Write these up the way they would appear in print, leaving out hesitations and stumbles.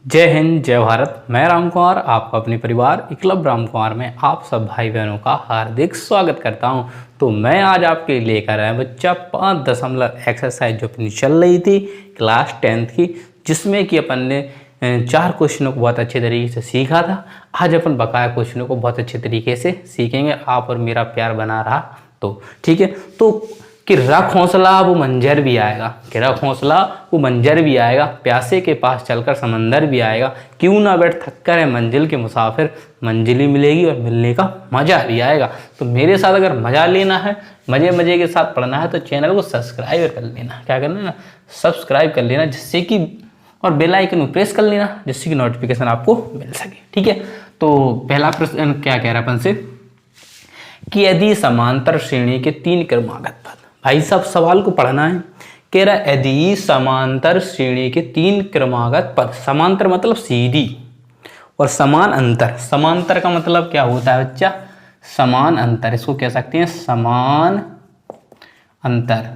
जय हिंद जय भारत। मैं राम कुमार आपका अपने परिवार एकलव्य राम कुमार में आप सब भाई बहनों का हार्दिक स्वागत करता हूं। तो मैं आज आपके लिए लेकर आया बच्चा 5 दशमलव एक्सरसाइज जो अपनी चल रही थी क्लास 10th की, जिसमें कि अपन ने 4 क्वेश्चनों को बहुत अच्छे तरीके से सीखा था। आज अपन बकाया क्वेश्चनों को बहुत अच्छे तरीके से सीखेंगे। आप और मेरा प्यार बना रहा तो ठीक है। तो कि रख हौसला वो मंजर भी आएगा, कि रख हौसला वो मंजर भी आएगा, प्यासे के पास चलकर समंदर भी आएगा, क्यों ना बैठ थक कर है मंजिल के मुसाफिर, मंजिल ही मिलेगी और मिलने का मज़ा भी आएगा। तो मेरे साथ अगर मज़ा लेना है, मज़े मज़े के साथ पढ़ना है, तो चैनल को सब्सक्राइब कर लेना। क्या करना है ना, सब्सक्राइब कर लेना, जिससे कि और बेल आइकन को प्रेस कर लेना, जिससे कि नोटिफिकेशन आपको मिल सके। ठीक है। तो पहला प्रश्न क्या कह रहा है अपन से कि यदि समांतर श्रेणी के 3 क्रमागत पद, भाई साहब सवाल को पढ़ना है। कह रहा यदि समांतर श्रेणी के 3 क्रमागत पद, समांतर मतलब सीधी और समान अंतर, समांतर का मतलब क्या होता है बच्चा, समान अंतर, इसको कह सकते हैं समान अंतर।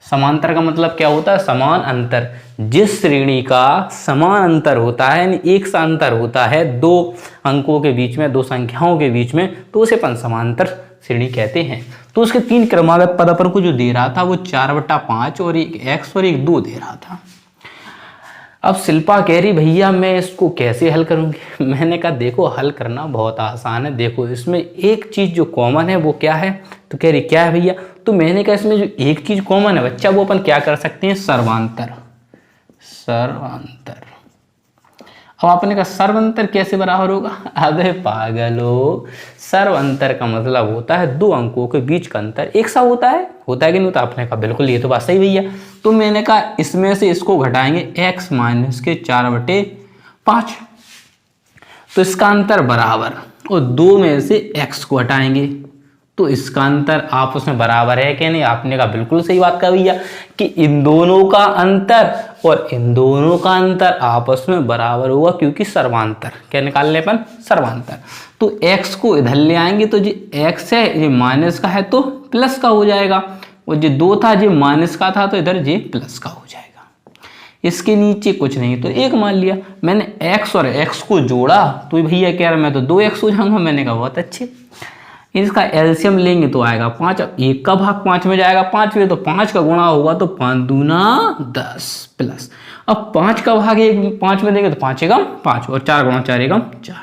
समांतर का मतलब क्या होता है, समान अंतर। जिस श्रेणी का समान अंतर होता है, यानी एक सा अंतर होता है 2 अंकों के बीच में, 2 संख्याओं के बीच में, तो उसे अपन समांतर श्रेणी कहते हैं। तो उसके 3 क्रमागत पद अपन को जो दे रहा था वो 4/5 और एक x और एक 2 दे रहा था। अब शिल्पा कह रही भैया मैं इसको कैसे हल करूंगी। मैंने कहा देखो हल करना बहुत आसान है। देखो इसमें एक चीज जो कॉमन है वो क्या है, तो कह रही क्या है भैया, तो मैंने कहा इसमें जो एक चीज कॉमन है बच्चा वो अपन क्या कर सकते हैं, सर्वांतर। सर्वांतर। अब आपने कहा सर्वांतर कैसे बराबर होगा, अबे पागलो, सर्वांतर का मतलब होता है 2 अंकों के बीच का अंतर एक सा होता है कि नहीं होता। आपने कहा बिल्कुल ये तो बात सही भैया। तो मैंने कहा इसमें से इसको घटाएंगे x माइनस के 4/5, तो इसका अंतर बराबर, और 2 में से x को हटाएंगे तो इसका अंतर आपस में बराबर है कि नहीं। आपने कहा बिल्कुल सही बात कहा भैया कि इन दोनों का अंतर और इन दोनों का अंतर आपस में बराबर होगा, क्योंकि सर्वांतर। क्या निकाल ले अपन, सर्वांतर। तो x को इधर ले आएंगे तो जी x है, ये माइनस का है तो प्लस का हो जाएगा, और जो 2 था जी माइनस का था तो इधर जी प्लस का हो जाएगा। इसके नीचे कुछ नहीं तो 1 मान लिया। मैंने x और x को जोड़ा तो भैया कह रहा मैं तो 2x हो जाऊंगा। मैंने कहा बहुत अच्छे। इसका एलसीएम लेंगे तो आएगा 5, अब 1 का भाग 5 में जाएगा 5 में, तो 5 का गुणा होगा तो 5 दूना 10 प्लस, अब 5 का भाग 5 में देंगे तो 5 एकम 5 और 4 गुणा 4 एकम 4,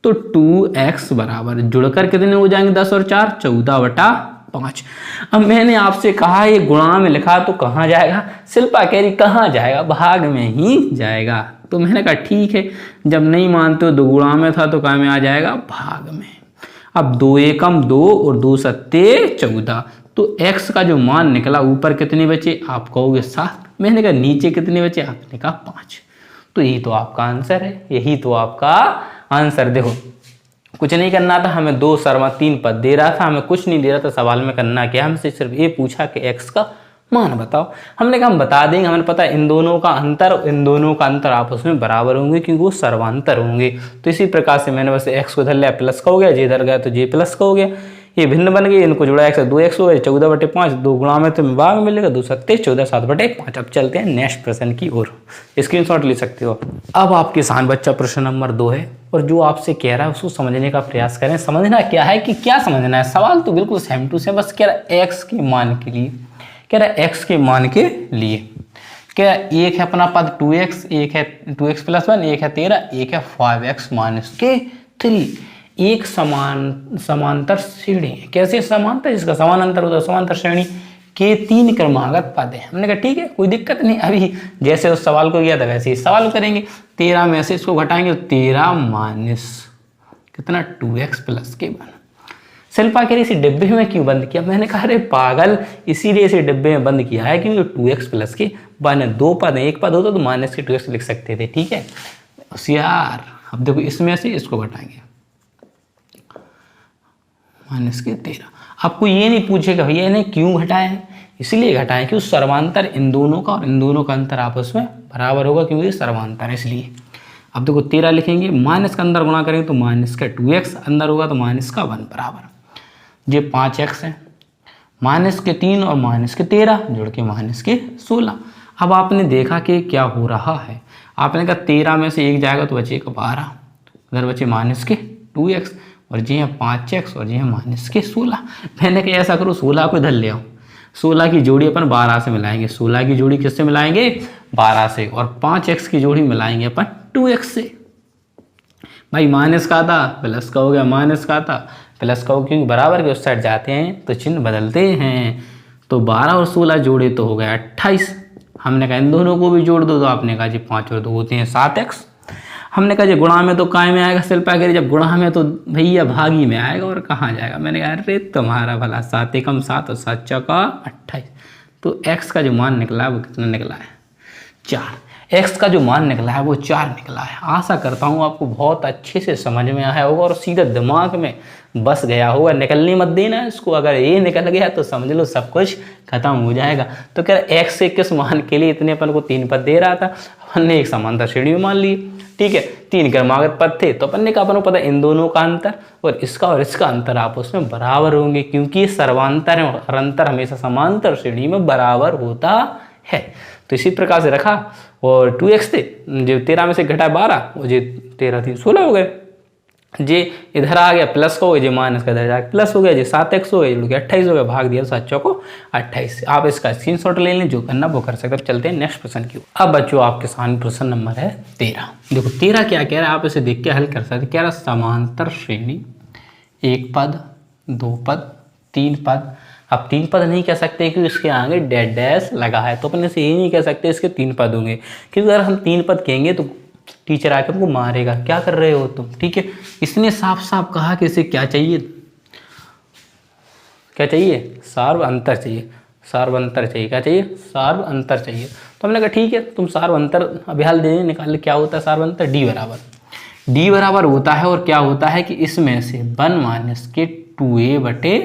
तो 2x बराबर जुड़कर कितने हो जाएंगे 10 और 4 14/5। अब मैंने आपसे कहा ये गुणा में लिखा तो कहाँ जाएगा, शिल्पा कह रही कहाँ जाएगा, भाग में ही जाएगा। तो मैंने कहा ठीक है, जब नहीं मानते हो 2 गुणा में था तो कहाँ में आ जाएगा, भाग में। अब 2 एकम 2 और 2 सत्ते 14, तो x का जो मान निकला ऊपर कितने बचे, आप कहोगे 7। मैंने कहा नीचे कितने बचे, आपने कहा 5। तो यही तो आपका आंसर है, यही तो आपका आंसर। देखो कुछ नहीं करना था हमें, 2 सर्वा 3 पद दे रहा था, हमें कुछ नहीं दे रहा था। सवाल में करना क्या, हमसे सिर्फ ये पूछा कि x का मान बताओ। हमने कहा हम बता देंगे, हमें पता है इन दोनों का अंतर और इन दोनों का अंतर आपस में बराबर होंगे, क्योंकि वो सर्वांतर होंगे। तो इसी प्रकार से मैंने बस x को इधर लिया, प्लस का हो गया, जे इधर गया तो जे प्लस का हो गया, ये भिन्न बन गए, इनको जुड़ा x 2x हो गया, 14/5, 2 गुणा में तो भाग में मिलेगा 2 सत्ते 14 7/5। अब चलते हैं नेक्स्ट प्रश्न की ओर, स्क्रीनशॉट ले सकते हो। अब आपके सामने बच्चा प्रश्न नंबर 2 है, और जो आपसे कह रहा है उसको समझने का प्रयास करें। समझना क्या है कि क्या समझना है, सवाल तो बिल्कुल सेम टू सेम, बस कह रहा है x के मान के लिए, कह रहा है x के मान के लिए। क्या एक है अपना पद 2x, एक है 2x + 1, एक है 13, एक है 5x - 3। एक समांतर श्रेणी है। कैसे समांतर, जिसका समान अंतर होता है, समांतर श्रेणी के 3 क्रमागत पद है। हमने कहा ठीक है कोई दिक्कत नहीं, अभी जैसे उस सवाल को किया था वैसे ही सवाल करेंगे। 13 में से इसको घटाएंगे तो 13 माइनस कितना 2x + 1। शिल्पा कह रही इसे डिब्बे में क्यों बंद किया। मैंने कहा अरे पागल, इसीलिए इसे डिब्बे में बंद किया है क्योंकि 2x + 1 2 पद है, 1 पद होता तो माइनस के 2x लिख सकते थे। ठीक है होशियार। अब देखो इसमें से इसको घटाएंगे माइनस के 13। आपको ये नहीं पूछेगा भैया इन्हें क्यों घटाए हैं, इसलिए घटाए कि उस सर्वांतर इन दोनों का और इन दोनों का अंतर आपस में बराबर होगा, क्योंकि सर्वांतर है इसलिए। अब देखो 13 लिखेंगे, माइनस का अंदर गुणा करेंगे तो माइनस का 2x अंदर होगा तो माइनस का 1 बराबर, ये 5x है, माइनस के 3 और माइनस के 13 जोड़ के माइनस के 16। अब आपने देखा कि क्या हो रहा है, आपने कहा 13 में से 1 जाएगा तो बचेगा 12, उधर बचे माइनस के 2x, और जी है 5x, और जी है माइनस के 16। मैंने कहा ऐसा करो 16 को इधर ले आओ, 16 की जोड़ी अपन 12 से मिलाएंगे, 16 की जोड़ी किससे मिलाएंगे 12 से, और 5x की जोड़ी मिलाएंगे अपन 2x से। भाई माइनस का था प्लस का हो गया, माइनस का था प्लस का हो, क्योंकि बराबर के उस साइड जाते हैं तो चिन्ह बदलते हैं। तो 12 और 16 जोड़े तो हो गया 28। हमने कहा इन दोनों को भी जोड़ दो, तो आपने कहा जी 5 और 2 होते हैं 7x। हमने कहा जी गुणा में तो काय में आएगा शिल्पा कह रही, जब गुणा में तो भैया भागी में आएगा और कहाँ जाएगा। मैंने कहा अरे तुम्हारा भला 7 एकम 7 और 7 चौका 28। तो x का जो मान निकला है वो कितना निकला है 4। x का जो मान निकला है वो 4 निकला है। आशा करता हूँ आपको बहुत अच्छे से समझ में आया होगा और सीधा दिमाग में बस गया होगा। निकलने मत देना इसको, अगर ये निकल गया तो समझ लो सब कुछ खत्म हो जाएगा। तो क्या x से किस मान के लिए इतने अपन को 3 पद दे रहा था, अपन ने एक समांतर श्रेणी में मान ली, ठीक है। 3 क्रमागत पद थे, तो अपन ने कहा अपन को पता इन दोनों का अंतर और इसका अंतर आपस में बराबर होंगे, क्योंकि सर्वांतर और अंतर हमेशा समांतर श्रेणी में बराबर होता है। तो इसी प्रकार से रखा, और 2x थे जो 13 में से घटा 12, और जो 13 थी 16 हो गए। जे इधर आ गया प्लस का हो गया, जो माइनस का इधर जाकर प्लस हो गया, जो 7x हो गया 28 हो गया, भाग दिया 7 चौको 28। आप इसका स्क्रीनशॉट ले लें, जो करना वो कर सकते हैं। चलते हैं नेक्स्ट प्रश्न की। अब बच्चों आपके सामने प्रश्न नंबर है 13। देखो 13 क्या कह रहा है, आप इसे देख के हल कर सकते हैं। कह रहा समांतर श्रेणी 1 पद 2 पद 3 पद। अब 3 पद नहीं कह सकते क्योंकि इसके आगे डैश डैश लगा है, तो अपन इसे ये नहीं कह सकते इसके 3 पद होंगे, क्योंकि अगर हम 3 पद कहेंगे तो टीचर आकर हमको मारेगा, क्या कर रहे हो तुम, ठीक है। इसने साफ साफ कहा कि इसे क्या चाहिए, क्या चाहिए, सार्व अंतर चाहिए, सार्व अंतर चाहिए, क्या चाहिए, सार्व अंतर चाहिए। तो हमने कहा ठीक है, तुम सार्व अंतर अभ्याल दे निकाल। क्या होता है सार्व अंतर, डी बराबर होता है, और क्या होता है कि इसमें से 1 माइनस के 2a बटे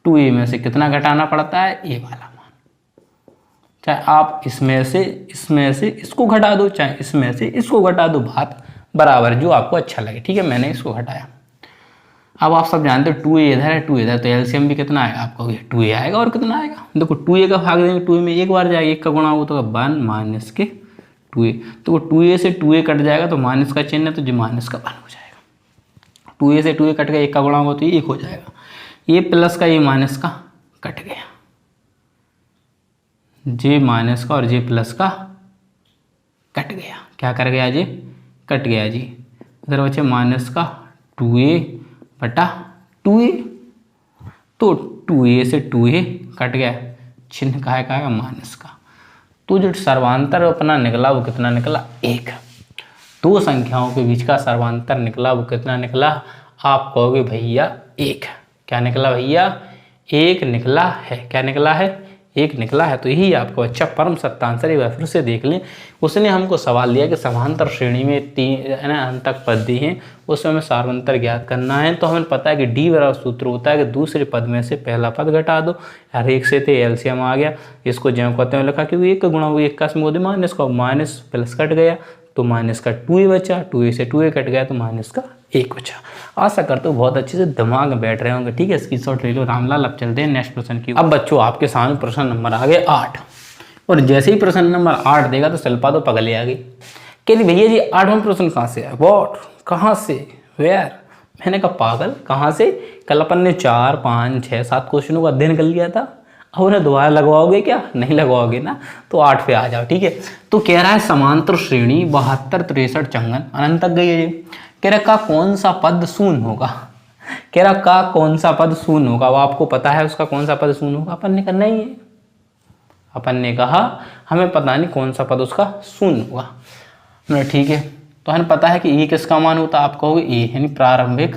2a में से कितना घटाना पड़ता है, a वाला मान। चाहे आप इसमें से इसको घटा दो, चाहे इसमें से इसको घटा दो, बात बराबर, जो आपको अच्छा लगे, ठीक है। मैंने इसको घटाया। अब आप सब जानते हो 2a इधर है 2 इधर, तो एलसीएम भी कितना आएगा आपका, 2a आएगा। और कितना आएगा, देखो 2a का भाग देंगे, 2a में एक बार जाएगा, 1 का गुणा हो तो 1 माइनस के 2a, तो 2a से 2a कट जाएगा, तो माइनस का चिन्ह है, तो जो माइनस का 1 हो जाएगा। 2a से 2a कट गया, 1 का गुणा होगा तो 1 हो जाएगा। ये प्लस का ये माइनस का कट गया, जे माइनस का और जे प्लस का कट गया। क्या कर गया जी, कट गया जी। इधर बचे माइनस का 2a बटा 2a, तो 2a से 2a कट गया, चिन्ह का है माइनस का। तो जो सर्वांतर अपना निकला वो कितना निकला, 1। दो संख्याओं के बीच का सर्वांतर निकला वो कितना निकला, आप कहोगे भैया 1। क्या निकला भैया, 1 निकला है। क्या निकला है, 1 निकला है। तो यही आपको अच्छा परम सत्य आंसर। एक बार फिर से देख लें, उसने हमको सवाल दिया कि समांतर श्रेणी में 3 अंक तक पद दी हैं, उसमें हमें सार्वंतर ज्ञात करना है। तो हमें पता है कि डी बराबर सूत्र होता है कि दूसरे पद में से पहला पद घटा दो, यार 1 से थे एलसीएम आ गया, इसको ज्यों कहते हैं लिखा, क्योंकि 1 का गुणा 1 का समूह माइनस का, माइनस प्लस कट गया तो माइनस का 2a बचा, 2a से 2a कट गया तो माइनस का 1 बचा। आशा करते हो बहुत अच्छे से दिमाग में बैठ रहे होंगे, ठीक है। स्क्रीनशॉट ले लो रामलाल। अब चलते हैं नेक्स्ट प्रश्न की। अब बच्चों आपके सामने प्रश्न नंबर आ गए 8, और जैसे ही प्रश्न नंबर 8 देगा तो शिल्पा तो पगले आ गई, कह रही भैया जी 8वां प्रश्न कहाँ से है, वॉट, कहाँ से, वेयर। मैंने कहा पागल कहाँ से, कल अपन ने 4 5 6 7 क्वेश्चनों का अध्ययन कर लिया था, अब उन्हें दोबारा लगवाओगे क्या, नहीं लगवाओगे ना, तो 8 पे आ जाओ, ठीक है। तो कह रहा है समांतर श्रेणी 72 63 चंगन अनंत तक गई है जी। कह रहा का कौन सा पद शून्य होगा, कह रहा का कौन सा पद शून्य होगा, वो आपको पता है उसका कौन सा पद शून्य होगा। अपन ने कहा नहीं है, अपन ने कहा हमें पता नहीं कौन सा पद उसका शून्य होगा। मैंने ठीक है, तो हमें पता है कि ए किसका मान होता है, आप कहोगे ए यानी प्रारंभिक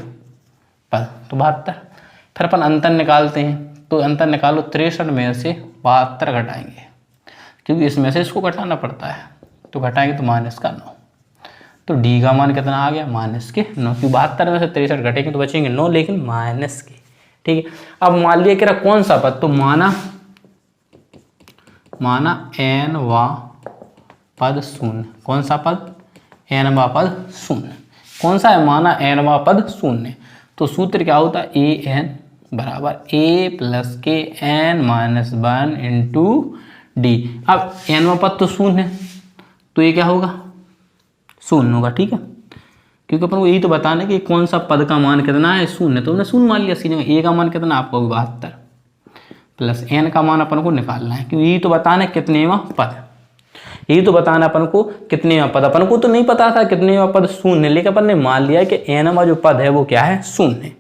पद, तो 72। फिर अपन अंतर निकालते हैं, तो अंतर निकालो 63 में से 72 घटाएंगे, क्योंकि इसमें से इसको घटाना पड़ता है, तो घटाएंगे तो माइनस का 9। तो डी का मान कितना आ गया, माइनस के 9, क्योंकि 72 में से 63 घटेंगे तो बचेंगे 9, लेकिन माइनस के, ठीक है। अब मान लिया कि कौन सा पद, तो माना n पद शून्य, कौन सा पद, n पद शून्य, कौन सा है, माना n पद शून्य। तो सूत्र क्या होता है, a n बराबर a प्लस के n माइनस 1 इंटू डी। अब n पद तो शून्य है, तो ये क्या होगा शून्य होगा, ठीक है, क्योंकि अपन को यही तो बताना है कि कौन सा पद का मान कितना है, शून्य, तो हमने शून्य मान लिया इसकी जगह। ए का मान कितना आपको 72 प्लस एन का मान अपन को निकालना है, क्योंकि यही तो बताना है कितनेवां पद, यही तो बताना अपन को कितनेवां पद। अपन को तो नहीं पता था कितनेवां पद शून्य, लेकिन अपन ने मान लिया कि एनवां जो पद है वो क्या है, शून्य।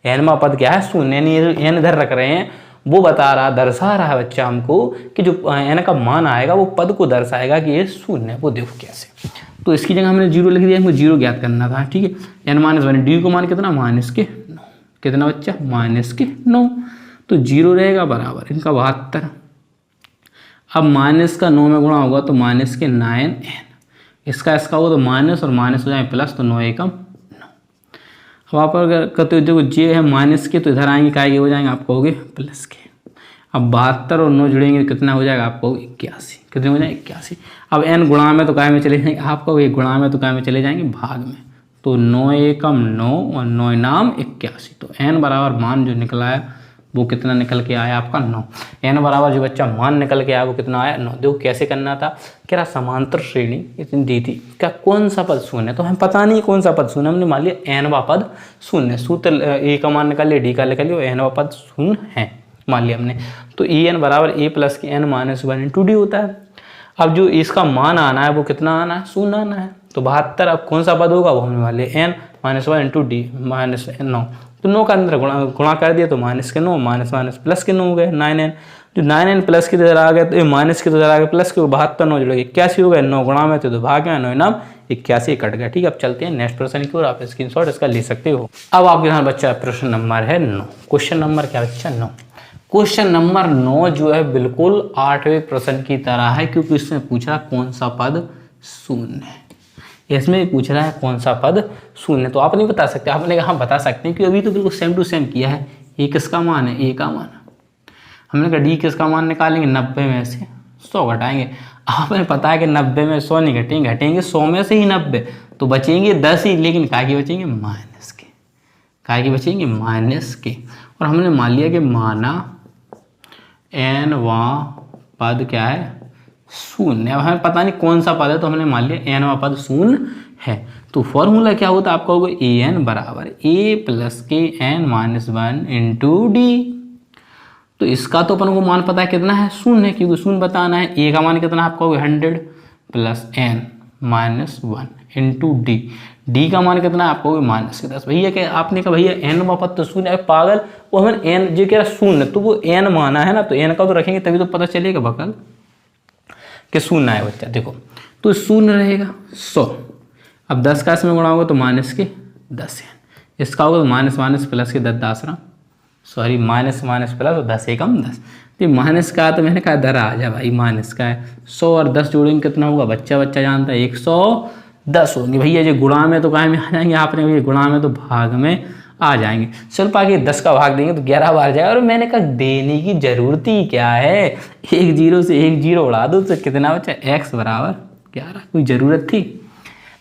एनवां पद क्या है, शून्य, यानी एन इधर रख रहे हैं, वो बता रहा, दर्शा रहा है बच्चा हमको कि जो एन का मान आएगा वो पद को दर्शाएगा कि ये शून्य है। वो देखो कैसे, तो इसकी जगह हमने 0 लिख दिया, हमको 0 ज्ञात करना था, ठीक है। n-1 डी को मान कितना, -9, कितना बच्चा, -9, तो 0 रहेगा बराबर इनका 72। अब माइनस का 9 में गुणा होगा तो -9n, इसका होगा तो माइनस और माइनस हो जाए प्लस, तो 9 एकम 9। अब आप अगर कहते हो देखो जे है माइनस के, तो इधर आएंगे काय के हो जाएंगे, आप कहोगे प्लस के। अब 72 और 9 जुड़ेंगे कितना हो जाएगा, आप कहोगे 81, कितने हो जाएंगे 81। अब n गुणा में तो काय में चले जाएंगे, आप कहोगे गुणा में तो काय में चले जाएंगे, भाग में, तो 9 एकम 9 और 9 नाम 81, तो n बराबर मान जो निकला है वो कितना निकल के आया आपका 9। n बराबर जो बच्चा मान निकल के आया वो कितना आया 9। देखो कैसे करना था, कह रहा समांतर श्रेणी इतनी दी थी, क्या कौन सा पद शून्य है, तो हमें पता नहीं कौन सा पद शून्य, हमने मान लिया n वा पद शून्य, सूत्र a का मान निकाल लिया, d का निकाल लिया, n वा पद शून्य है मान लिया हमने। तो ए एन बराबर a प्लस के n-1 × d होता है। अब जो इसका मान आना है वो कितना आना है, शून्य आना है, तो 72 अब कौन सा पद होगा वो हमने मान लिया n-1 × d -9, तो 9 का अंदर गुणा कर दिया तो -9 माइनस प्लस के 9 हो गए 9n, जो 9n प्लस की तरह आ गया तो माइनस की तरह आ गया प्लस के 72 9 जुड़ेगा 81 हो गए, 9 गुणा में तो भाग गया, 9 नाम 81 कट गया, ठीक है। अब चलते हैं नेक्स्ट प्रश्न की ओर, आप स्क्रीनशॉट इसका ले सकते हो। अब आपके साथ बच्चा प्रश्न नंबर है 9, क्वेश्चन नंबर क्या बच्चा 9। क्वेश्चन नंबर 9 जो है बिल्कुल 8वें प्रश्न की तरह है, क्योंकि इसमें पूछ रहा कौन सा पद शून्य है, इसमें पूछ रहा है कौन सा पद शून्य। तो आप नहीं बता सकते, आपने कहा बता सकते हैं, क्योंकि अभी तो बिल्कुल सेम टू सेम किया है। ए किसका मान है, ए का मान, हमने कहा डी किसका मान निकालेंगे, 90 में से 100 घटाएंगे। आपने पता है कि 90 में 100 नहीं घटेंगे 100 में से ही 90, तो बचेंगे 10 ही, लेकिन काय की बचेंगे माइनस के, काय की बचेंगे माइनस के। और हमने मान लिया कि माना n-वां पद क्या है, शून्य। अब हमें पता नहीं कौन सा पद है, तो हमने मान लिया n-वां पद शून्य है। तो फॉर्मूला क्या होता है, आप कहोगे an बराबर a प्लस के n-1 × d। तो इसका तो अपन को मान पता है कितना है, शून्य है, क्योंकि शून्य बताना है। a का मान कितना है, आप कहोगे 100 प्लस n-1 × d। d का मान कितना है, आप कहोगे -10। भैया क्या आपने कहा भैया n-वां पद तो शून्य है, पागल, वो हमें n जो कह रहा शून्य, तो वो n माना है ना, तो n का तो रखेंगे तभी तो पता चलेगा बकल कि शून्य है बच्चा। देखो तो शून्य रहेगा 100, अब 10 का इसमें गुणा होगा तो -10, इसका होगा तो माइनस प्लस के 10 सॉरी माइनस प्लस 10 एकम 10। तो माइनस का तो मैंने कहा दर आ जा भाई, माइनस का है 100 और 10 जोड़ेंगे कितना होगा, बच्चा जानता है 110 होंगे। भैया जो गुणा में तो काय में आ जाएंगे, आपने भैया गुणा में तो भाग में आ जाएंगे। चल पाके 10 का भाग देंगे तो 11 बार जाएगा, और मैंने कहा देने की जरूरत ही क्या है, एक 0 से एक 0 उड़ा दो तो कितना बच्चा x बराबर 11, कोई ज़रूरत थी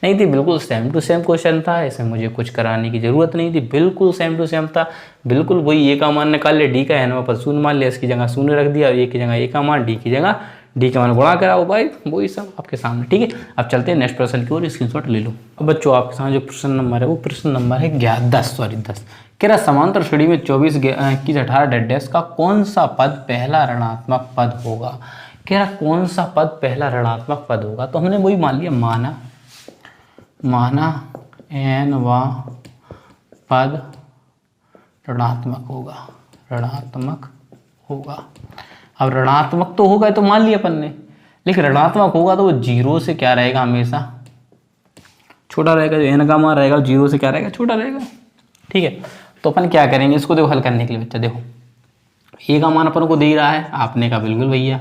नहीं थी। बिल्कुल सेम टू सेम क्वेश्चन था, इसमें मुझे कुछ कराने की जरूरत नहीं थी, बिल्कुल सेम टू सेम था। बिल्कुल वही ए का मान निकाल लिया, डी का n-वां पद शून्य मान लिया, इसकी जगह शून्य रख दिया, ए की जगह ए का मान, डी की जगह डी का मान गुणा करा, वो भाई वही सब आपके सामने, ठीक है। अब चलते हैं नेक्स्ट प्रश्न की ओर, स्क्रीनशॉट ले लो। अब बच्चों आपके सामने जो प्रश्न नंबर है वो प्रश्न नंबर है 10 कह रहा समांतर श्रेणी में 24 21 18 डैश का कौन सा पद पहला ऋणात्मक पद होगा। कह रहा कौन सा पद पहला ऋणात्मक पद होगा, तो हमने वही मान लिया, माना n-वां पद ऋणात्मक होगा। अब ऋणात्मक तो होगा तो मान लिया अपन ने, लेकिन ऋणात्मक होगा तो वो 0 से क्या रहेगा, हमेशा छोटा रहेगा। जो n का मान रहेगा 0 से क्या रहेगा, छोटा रहेगा, ठीक है। तो अपन क्या करेंगे इसको, देखो हल करने के लिए बच्चा, देखो a का मान अपन को दे रहा है, आपने कहा बिल्कुल भैया,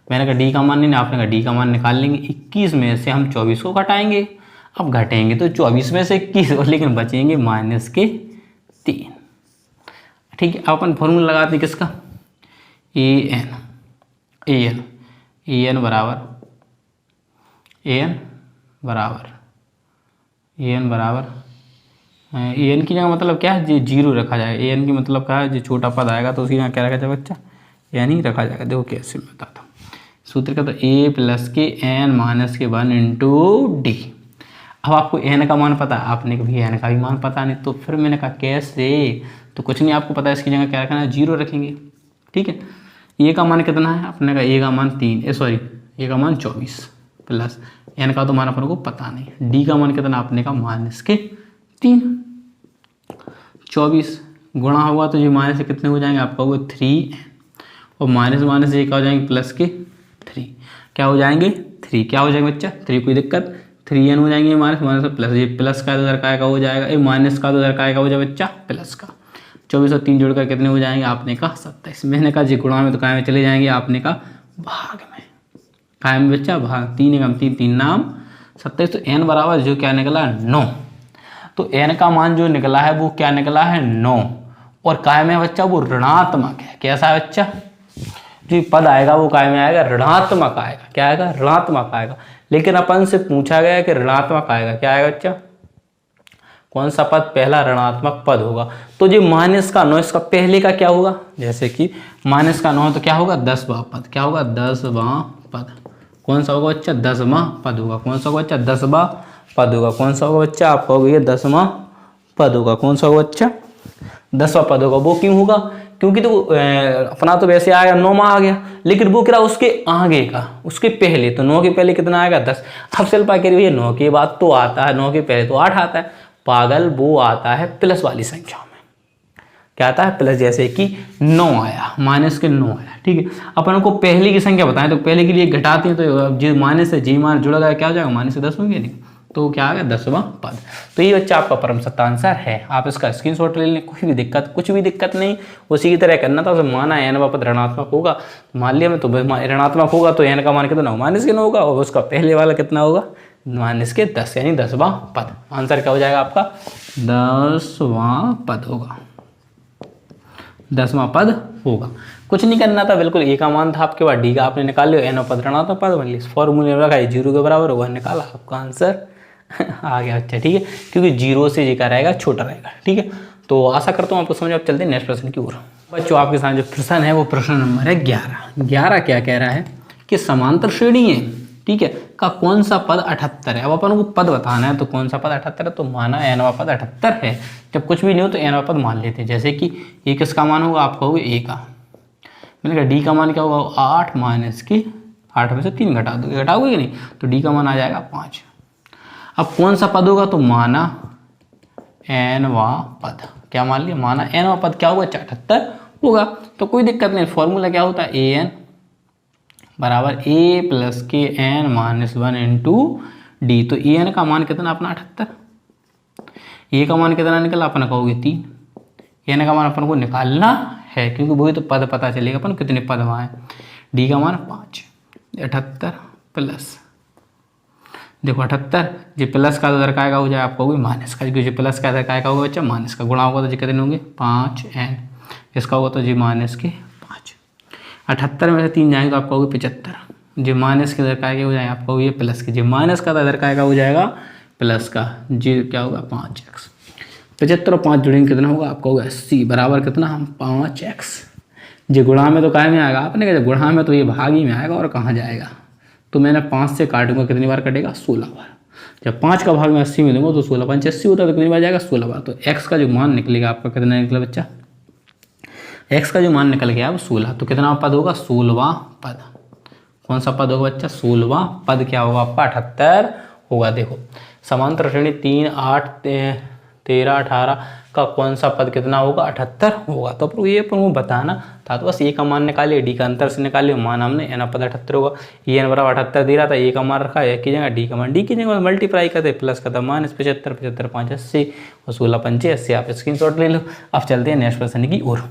मैंने कहा d का मान नहीं, आपने कहा d का मान निकाल लेंगे। 21 में से हम 24 को घटाएंगे, अब घटेंगे तो 24 में से 21, लेकिन बचेंगे -3, ठीक है। अब अपन फॉर्मूला लगाते हैं किसका, an बराबर an की जगह मतलब क्या है, 0 रखा जाएगा। an की मतलब क्या है, जो छोटा पद आएगा तो उसकी जगह क्या रखा जाएगा बच्चा, n ही रखा जाएगा। देखो कैसे मैं बताता हूँ सूत्र का, तो a प्लस के n-1 × d। अब आपको एन का मान पता है, आपने कभी एन का भी मान पता नहीं, तो फिर मैंने कहा कैसे, तो कुछ नहीं आपको पता है, इसकी जगह क्या रखना है, 0 रखेंगे। ठीक है, ए का मान कितना है, अपने का ए का मान 3 सॉरी ए का मान 24 प्लस एन का तो मान अपने को पता नहीं, डी का मान कितना आपने का -3, 24 गुणा होगा तो ये माइनस से कितने हो जाएंगे, आपका होगा 3 और माइनस माइनस ये क्या हो जाएंगे, प्लस के 3, क्या हो जाएंगे 3, क्या हो जाएंगे बच्चा 3, कोई दिक्कत, 3n हो जाएंगे, माइनस माइनस प्लस, ये प्लस का इधर का हो जाएगा, ये माइनस का इधर का हो जाएगा बच्चा प्लस का, 24 और 3 जोड़कर कितने हो जाएंगे, आपने का 27। मैंने कहा जी गुणा में तो काय में चले जाएंगे, आपने का भाग में, काय में बच्चा भाग, 3 एकम 3, 3 नाम 27, तो n बराबर जो क्या निकला 9, तो n का मान जो निकला है वो क्या निकला है 9, और काय में बच्चा वो ऋणात्मक है, कैसा है बच्चा, जो पद आएगा वो काय में आएगा, ऋणात्मक आएगा, क्या आएगा, ऋणात्मक आएगा। लेकिन अपन से पूछा गया कि ऋणात्मक आएगा, क्या आएगा बच्चा, कौन सा पद पहला ऋणात्मक पद होगा, तो जो -9 इसका पहले का क्या होगा, जैसे कि -9 तो क्या होगा 10वां पद, क्या होगा 10वां पद, कौन सा होगा बच्चा 10वां पद होगा, कौन सा होगा बच्चा 10वां पद होगा, कौन सा होगा बच्चा, आपका होगा ये 10वां पद होगा, कौन सा होगा बच्चा 10वां पद होगा। वो क्यों होगा, क्योंकि तो अपना तो वैसे आएगा 9वां आ गया, लेकिन वो क्या उसके आगे का, उसके पहले, तो 9 के पहले कितना आएगा 10। अब शिल्पा कह रही है 9 के बाद तो आता है, 9 के पहले तो 8 आता है, पागल वो आता है प्लस वाली संख्या में, क्या आता है प्लस, जैसे कि 9 आया, -9 आया, ठीक है। अपन को पहले की संख्या बताएं तो पहले के लिए घटाते हैं, तो जो माइनस से जी मान जुड़ा गया क्या हो जाएगा, -10 होंगे नहीं, तो क्या आ गया 10वां पद। तो ये बच्चा आपका परम सत्य आंसर है, आप इसका स्क्रीनशॉट ले लें, कोई भी दिक्कत, कुछ भी दिक्कत नहीं, उसी की तरह करना था। माना n पद ऋणात्मक होगा, मान लिया मैं, तो ऋणात्मक होगा तो n का मान कितना होगा, -9 होगा, और उसका पहले वाला कितना होगा, -10, यानी 10वां पद। आंसर क्या हो जाएगा आपका 10वां पद होगा, 10वां पद होगा। कुछ नहीं करना था, बिल्कुल ए का मान था आपके पास, डी का आपने निकाल लिया, n पद ऋणात्मक पद बन लिया, फॉर्मूले में रखा 0 के बराबर होगा, निकाला आपका आंसर आ गया। अच्छा ठीक है, क्योंकि 0 से जी का रहेगा छोटा रहेगा, ठीक है। तो आशा करता हूँ आपको समझ, आप चलते हैं नेक्स्ट प्रश्न की ओर। बच्चों आपके साथ जो प्रश्न है वो प्रश्न नंबर है 11 क्या कह रहा है कि समांतर श्रेणी है, ठीक है, का कौन सा पद 78 है। अब अपन को पद बताना है, तो कौन सा पद 78 है, तो माना n पद 78 है, जब कुछ भी नहीं हो तो n पद मान लेते हैं। जैसे कि ए किसका मान होगा, आपका होगा ए का, मैंने कहा डी का मान क्या होगा 8 माइनस की 8 में से 3 घटाओगे कि नहीं, तो डी का मान आ जाएगा 5। अब कौन सा पद होगा, तो माना n पद, क्या मान लिया, माना n पद क्या होगा 78 होगा, तो कोई दिक्कत नहीं। फॉर्मूला क्या होता है, an बराबर a प्लस के n -1 इंटू डी। तो an का मान कितना अपना 78, a का मान कितना निकला अपना, कहोगे 3, n का मान अपन को निकालना है, क्योंकि वही तो पद पता चलेगा अपन कितने पद वहाँ हैं। डी का मान 5, 78 प्लस, देखो 78 जो प्लस का इधर का आएगा हो जाए आपका होगी माइनस का, क्योंकि जो प्लस का इधर का आएगा होगा बच्चा माइनस का, गुणा होगा तो जी कितने होंगे 5n, इसका होगा तो जी माइनस के 5, 78 में से 3 जाएंगे तो आपका होगी 75, जो माइनस के इधर का आएगा हो जाएगा आपका होगी प्लस के, जो माइनस का इधर का आएगा हो जाएगा प्लस का, जी क्या होगा 5x, 75 और 5 जुड़ेंगे कितना होगा आपका होगा 80, बराबर कितना हम 5x। जो गुणा में तो काय में आएगा, आपने कहा गुणा में तो ये भाग ही में आएगा और कहाँ जाएगा, तो मैंने 5 से काटूंगा, कितनी बार कटेगा 16 बार। जब 5 का भाग में 80 में दूंगा तो 16 5 80 होता है, तो कितनी बार जाएगा 16 बार। तो x का जो मान निकलेगा आपका कितना निकला बच्चा, x का जो मान निकल गया अब 16, तो कितना पद होगा 16वां पद। कौन सा पद होगा बच्चा 16वां पद, क्या होगा आपका 78 होगा। देखो समांतर श्रेणी 3 8 13 18 का कौन सा पद कितना होगा 78 होगा। तो ये अपन को बताना था, तो बस ए का मान निकालिए, डी का अंतर से निकालिए, मान हमने n पद 78 होगा, ये n बराबर 78 दे रहा था, ए का मान रखा है की जगह, डी का मान, डी की जगह मल्टीप्लाई करते प्लस करता -75 75 5 80 और 16 5 80। आप स्क्रीनशॉट ले लो। अब चलते हैं नेक्स्ट प्रश्न की ओर।